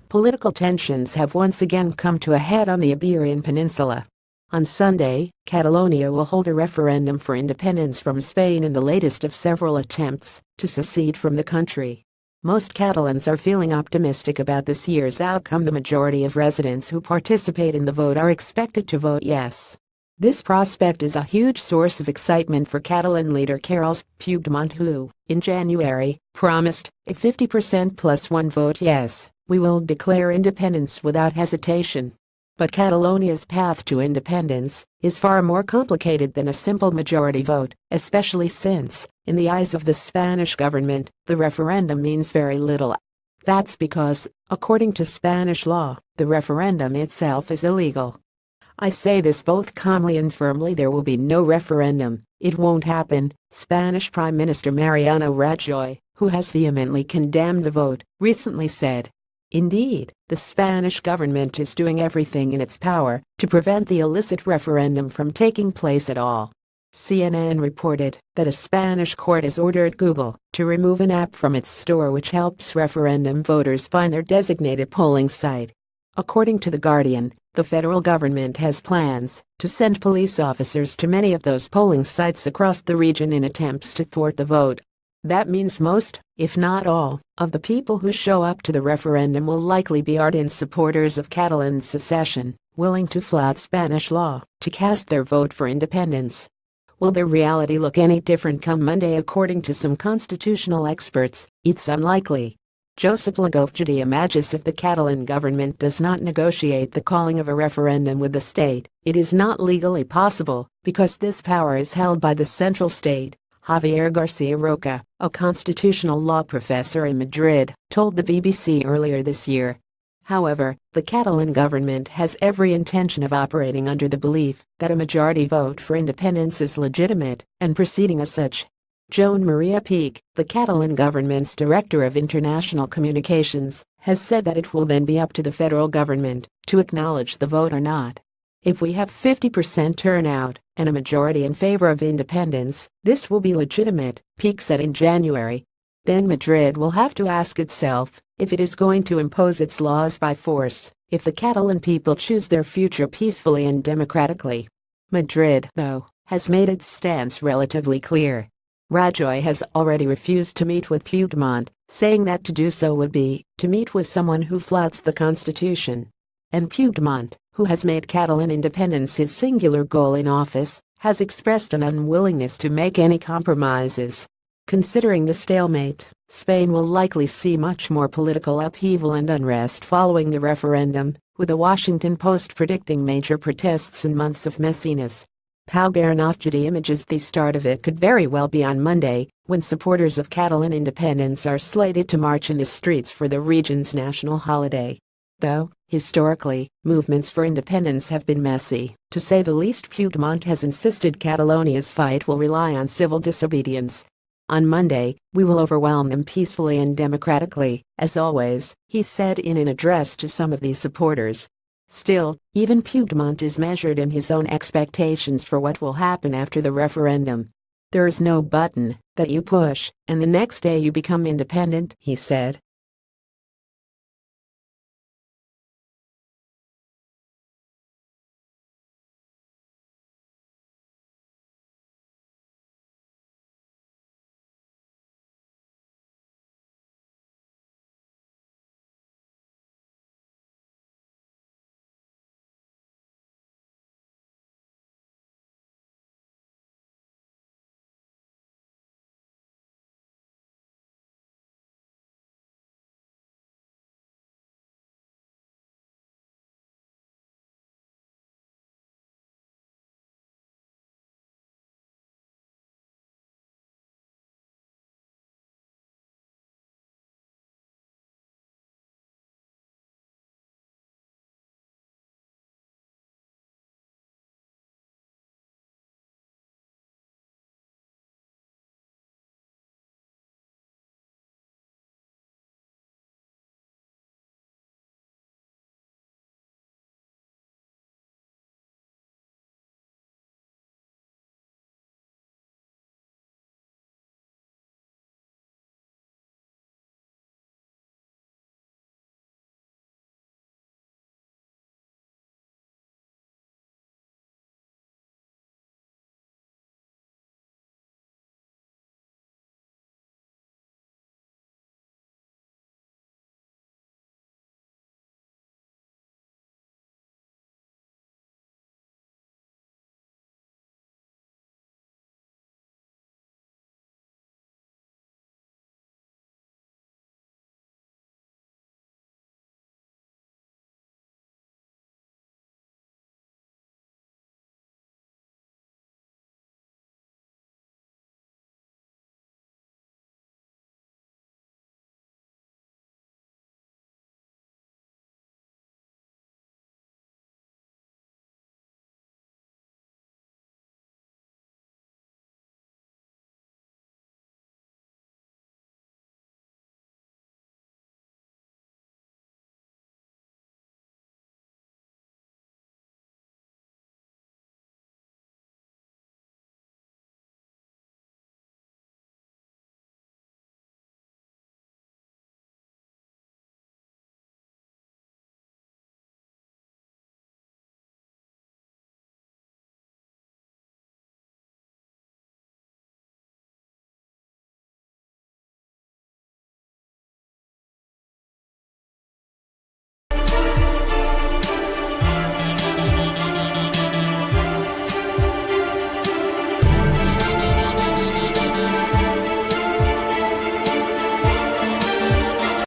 Political tensions have once again come to a head on the Iberian Peninsula. On Sunday, Catalonia will hold a referendum for independence from Spain in the latest of several attempts to secede from the country. Most Catalans are feeling optimistic about this year's outcome. The majority of residents who participate in the vote are expected to vote yes. This prospect is a huge source of excitement for Catalan leader Carles Puigdemont, who, in January, promised, a 50% plus one vote yes, we will declare independence without hesitation. But Catalonia's path to independence is far more complicated than a simple majority vote, especially since, in the eyes of the Spanish government, the referendum means very little. That's because, according to Spanish law, the referendum itself is illegal. I say this both calmly and firmly: there will be no referendum, it won't happen, Spanish Prime Minister Mariano Rajoy, who has vehemently condemned the vote, recently said. Indeed, the Spanish government is doing everything in its power to prevent the illicit referendum from taking place at all. CNN reported that a Spanish court has ordered Google to remove an app from its store which helps referendum voters find their designated polling site. According to The Guardian, the federal government has plans to send police officers to many of those polling sites across the region in attempts to thwart the vote. That means most, if not all, of the people who show up to the referendum will likely be ardent supporters of Catalan secession, willing to flout Spanish law to cast their vote for independence. Will their reality look any different come Monday? According to some constitutional experts, it's unlikely. Josep Lagofjadi imagines if the Catalan government does not negotiate the calling of a referendum with the state, it is not legally possible, because this power is held by the central state. Javier Garcia Roca, a constitutional law professor in Madrid, told the BBC earlier this year. However, the Catalan government has every intention of operating under the belief that a majority vote for independence is legitimate and proceeding as such. Joan Maria Peake, the Catalan government's director of international communications, has said that it will then be up to the federal government to acknowledge the vote or not. If we have 50% turnout and a majority in favor of independence, this will be legitimate, Peake said in January. Then Madrid will have to ask itself if it is going to impose its laws by force, if the Catalan people choose their future peacefully and democratically. Madrid, though, has made its stance relatively clear. Rajoy has already refused to meet with Puigdemont, saying that to do so would be to meet with someone who flouts the constitution. And Puigdemont, who has made Catalan independence his singular goal in office, has expressed an unwillingness to make any compromises. Considering the stalemate, Spain will likely see much more political upheaval and unrest following the referendum, with the Washington Post predicting major protests and months of messiness. Pau Bernafjadi images the start of it could very well be on Monday, when supporters of Catalan independence are slated to march in the streets for the region's national holiday. Though, historically, movements for independence have been messy, to say the least. Puigdemont has insisted Catalonia's fight will rely on civil disobedience. On Monday, we will overwhelm them peacefully and democratically, as always, he said in an address to some of these supporters. Still, even Puigdemont is measured in his own expectations for what will happen after the referendum. There is no button that you push, and the next day you become independent, he said.